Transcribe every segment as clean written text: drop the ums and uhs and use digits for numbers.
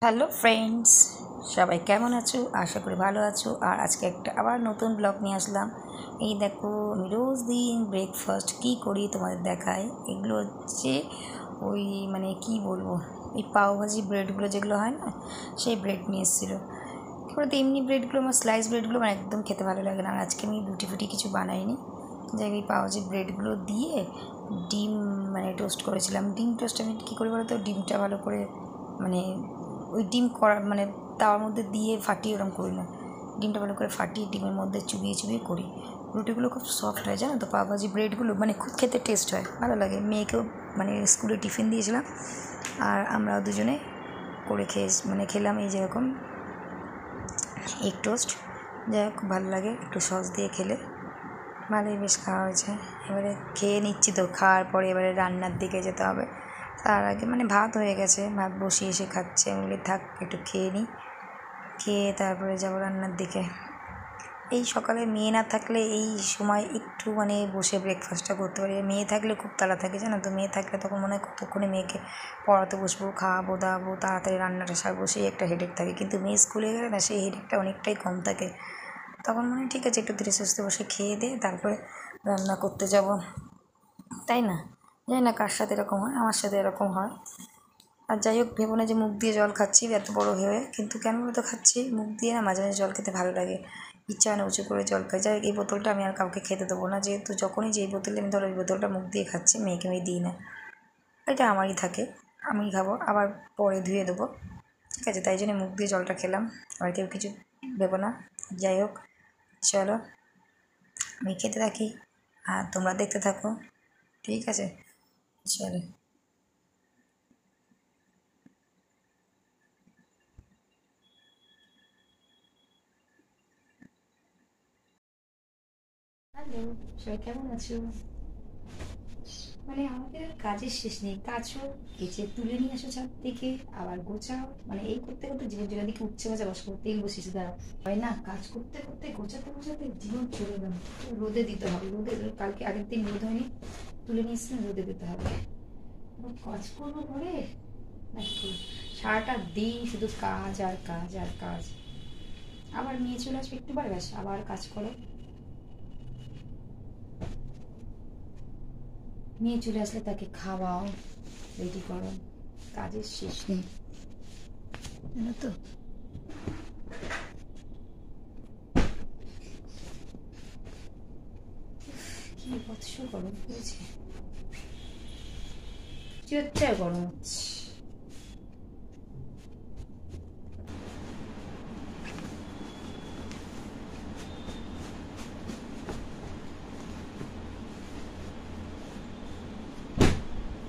Hello friends, সবাই কেমন আছো? আশা করি ভালো আছো। আর আজকে একটা আবার নতুন ব্লগ নিয়ে আসলাম। এই দেখো, আমি রোজ দিন ব্রেকফাস্ট কী করি তোমাদের দেখাই। এগুলো হচ্ছে ওই কি বলবো, এই পাওভাজি ব্রেডগুলো যেগুলো হয় না, সেই ব্রেড নিয়ে এসেছিলো। এবার তো এমনি ব্রেডগুলো আমার স্লাইস ব্রেডগুলো আমার একদম খেতে ভালো লাগে না। আর আজকে আমি রুটি ফুটি কিছু বানাইনি, যাই এই পাওভাজি ব্রেডগুলো দিয়ে ডিম টোস্ট করেছিলাম। ডিম টোস্ট আমি কী করি বলো তো, ডিমটা ভালো করে ওই ডিম করা তাওয়ার মধ্যে দিয়ে ফাটিয়ে ওরকম করি না। ডিমটা ভালো করে ফাটিয়ে ডিমের মধ্যে চুবিয়ে চুবিয়ে করি। রুটিগুলো খুব সফট হয়, জানো তো। পাওভাজি ব্রেডগুলো খুব খেতে টেস্ট হয়, ভালো লাগে। মেয়েকেও স্কুলে টিফিন দিয়েছিলাম, আর আমরাও দুজনে করে খেলাম। এই যেরকম এগ টোস্ট, যাই হোক খুব ভালো লাগে। একটু সস দিয়ে খেলে ভালোই বেশ খাওয়া হয়েছে। এবারে খেয়ে নিচ্ছি, তো খাওয়ার পরে এবারে রান্নার দিকে যেতে হবে। তার আগে ভাত হয়ে গেছে, ভাত বসিয়ে এসে খাচ্ছে। আমি বলি থাক একটু খেয়ে নিই, খেয়ে তারপরে যাবো রান্নার দিকে। এই সকালে মেয়ে না থাকলে এই সময় একটু বসে ব্রেকফাস্টটা করতে পারি। মেয়ে থাকলে খুব তাড়া থাকে, জানো তো। মেয়ে থাকলে তখন মনে হয় কতক্ষণে মেয়েকে পড়াতে বসবো, খাওয়াবো দাওয়াবো, তাড়াতাড়ি রান্নাটা সারবো, সেই একটা হেডেক থাকে। কিন্তু মেয়ে স্কুলে গেলে না, সেই হেডেকটা অনেকটাই কম থাকে। তখন ঠিক আছে, একটু ধীরে সুস্থে বসে খেয়ে দিয়ে তারপরে রান্না করতে যাব, তাই না? জানি না কার সাথে এরকম হয়, আমার সাথে এরকম হয়। আর যাই হোক, ভেবো না যে মুখ দিয়ে জল খাচ্ছি এত বড় হয়ে, কিন্তু কেন বলে তো খাচ্ছি মুখ দিয়ে না, মাঝে মাঝে জল খেতে ভালো লাগে, ইচ্ছা হয় না উঁচু করে জল খাই। যাই হোক, এই বোতলটা আমি আর কাউকে খেতে দেবো না, যেহেতু যখনই যেই বোতলে আমি ধরো এই বোতলটা মুখ দিয়ে খাচ্ছি, মেয়েকে আমি দিই না। এটা আমারই থাকে, আমি খাবো, আবার পরে ধুয়ে দেবো, ঠিক আছে। তাই জন্য মুখ দিয়ে জলটা খেলাম, আর কেউ কিছু ভেবো না। যাই হোক, চলো আমি খেতে থাকি আর তোমরা দেখতে থাকো, ঠিক আছে? চলো। হ্যালো, সবাই কেমন আছো? আমাদের কাজের শেষ নেই। কাজও কেচে তুলে নিয়ে আসো ছাদ থেকে, আবার গোছাও, এই করতে করতে জীবন চলে। দিকে উচ্ছে ভাজা বসবো, তেল বসিয়েছি, দাঁড়াও। হয় না, কাজ করতে করতে গোছাতে গোছাতে জীবন চলে গেল। রোদে দিতে হবে, রোদে কালকে আগের দিন রোদ হয়নি, তুলে নিয়ে এসছিলাম, রোদে দিতে হবে। কাজ করবো ঘরে নাকি? সারাটা দিন শুধু কাজ আর কাজ আর কাজ। আবার মেয়ে চলে আসবে একটু পরে, ব্যাস আবার কাজ করো। মেয়ে চলে আসলে তাকে খাওয়াও, রেডি করো, কাজের শেষ নেই, জানো তো। কি বৎস গরম পড়েছে, চুচ্চার গরম হচ্ছে।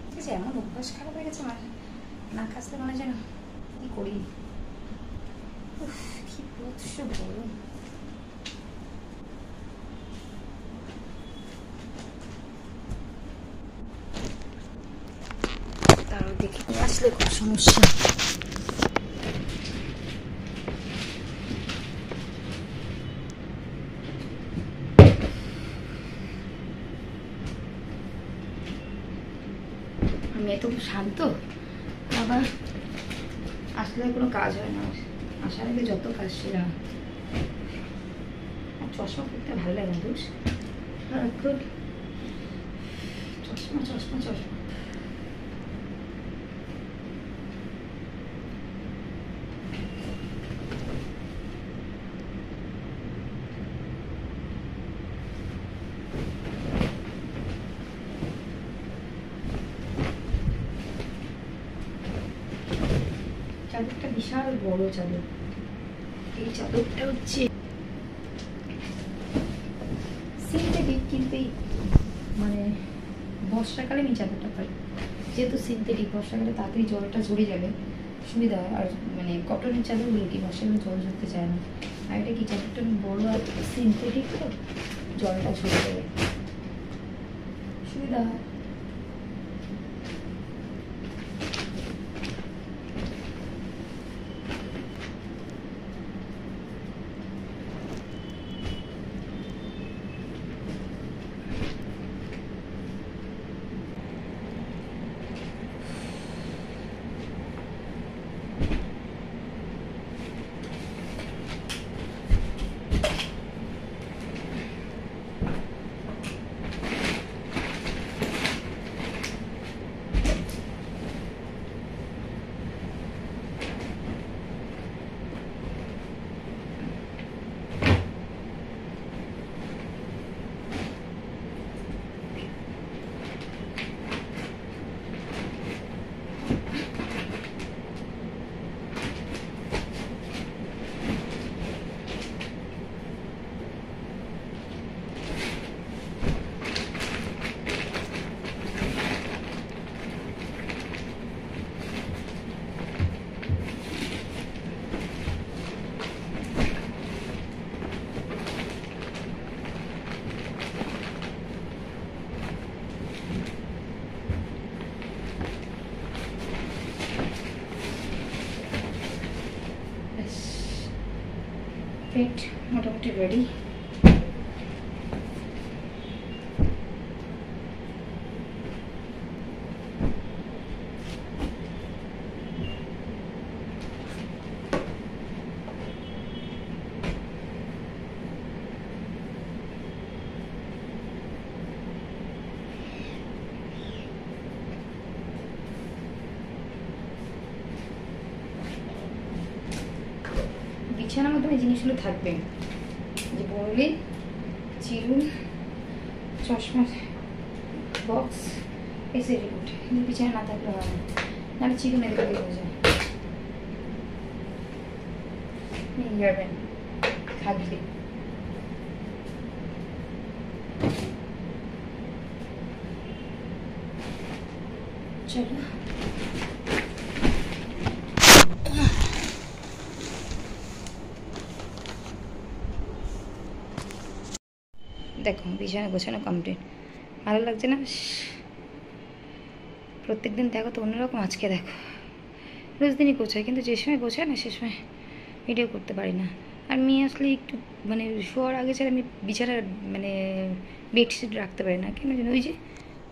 ঠিক আছে, এমন অভ্যাস খারাপ হয়ে গেছে আমার, না কাজতে মনে হয় যেন কি করি। কি বৎস গরম। তারও দেখে নিয়ে আসলে খুব সমস্যা। আমি এত শান্ত, আবার আসলে কোনো কাজ হয় না, আসার আগে যত কাজ সেরা। আর চশমা পরতে ভালো লাগে না, বুঝ। চশমা চশমা চশমা। চাদরটা বিশাল বড় চাদর। এই চাদরটা হচ্ছে সিনথেটিক, কিন্তু এই বর্ষাকালে আমি চাদরটা পাই, যেহেতু সিনথেটিক, বর্ষাকালে তাড়াতাড়ি জলটা ঝরে যাবে, সুবিধা হয়। আর কটনের চাদরগুলো কি বর্ষাকালে জল ঝরতে চায় না। আর এটা কি, চাদরটা বড় আর সিনথেটিক, তো জলটা ঝরে যাবে, সুবিধা হয়। বেড মোটামুটি রেডি। বিছানার মধ্যে এই জিনিসগুলো থাকবে, যে বড়লি, চিরুন, চশমা বক্স, এসে রিপোর্ট। কিন্তু বিছানা না থাকলে হয় না, নাহলে চিরুন এদিকে হয়ে যায়। নিয়ে যাবেন থাকবে। চলো দেখো বিছানা গোছানো কমপ্লিট। ভালো লাগছে না? প্রত্যেক দিন দেখো তো অন্যরকম, আজকে দেখো রোজ দিনই গোছায়, কিন্তু যে সময় গোছায় না সে সময় ভিডিও করতে পারি না। আর মেয়ে আসলে একটু মানে শোয়ার আগে ছাড়া আমি বিছানার মানে বেডশিট রাখতে পারি না। কেন জানো? ওই যে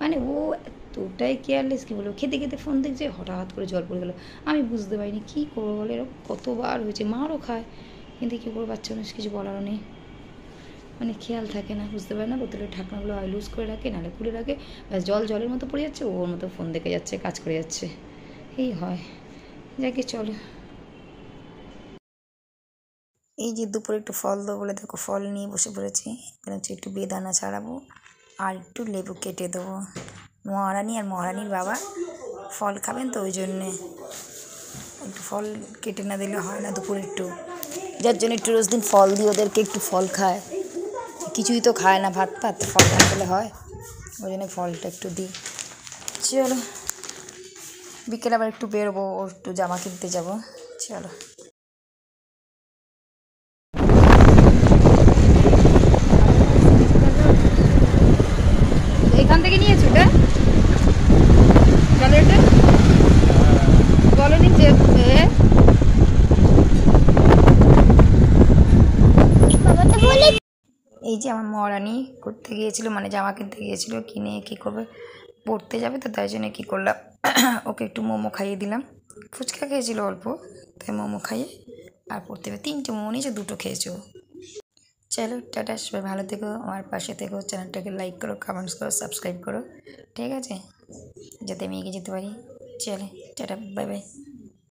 মানে ও এতটাই কেয়ারলেস, কী বলবো, খেতে খেতে ফোন দেখছে, হঠাৎ করে জল পড়ে গেলো। আমি বুঝতে পারিনি কী করবো বলে, এরকম কতবার হয়েছে। মারও খায়, কিন্তু কী করবো, বাচ্চা মানুষ, কিছু বলারও নেই। মানে খেয়াল থাকে না, বুঝতে পারে না, বোতলের ঢাকনাগুলো হয় লুজ করে রাখে, নাহলে খুলে রাখে, ব্যাস জল জলের মতো পড়ে যাচ্ছে, ওর মতো ফোন দেখে যাচ্ছে, কাজ করে যাচ্ছে, এই হয়। যাকে চলো, এই যে দুপুরে একটু ফল দেবো বলে দেখো ফল নিয়ে বসে পড়েছি। এখানে হচ্ছে একটু বেদানা ছাড়াবো আর একটু লেবু কেটে দেবো। মহারানী আর মহারানীর বাবা ফল খাবেন, তো ওই জন্যে একটু ফল কেটে না দিলে হয় না দুপুরে একটু, যার জন্য একটু রোজ দিন ফল দিই ওদেরকে, একটু ফল খায়। কিছুই তো খায় না, ভাত ভাত ফল না খেলে হয়, ওই জন্য ফলটা একটু দিই। চলো বিকেলে আবার একটু বেরোবো, ওর একটু জামা কিনতে যাবো। চলো এখান থেকে নিয়েছো এটা জলের, এটা বলনি যে এই যে আমার মহারানী করতে গিয়েছিল, মানে জামা কিনতে গিয়েছিল, কিনে কী করবে, পড়তে যাবে তো, তাই জন্য কী করলাম, ওকে একটু মোমো খাইয়ে দিলাম। ফুচকা খেয়েছিল অল্প, তাই মোমো খাইয়ে আর পড়তে হবে। 3টে মোমো নিয়েছে, 2টো খেয়েছো। চলো টাটা, সবাই ভালো থেকো, আমার পাশে থেকো, চ্যানেলটাকে লাইক করো, কমেন্টস করো, সাবস্ক্রাইব করো, ঠিক আছে, যাতে আমি এগিয়ে যেতে পারি। চলে টাটা, বাই বাই।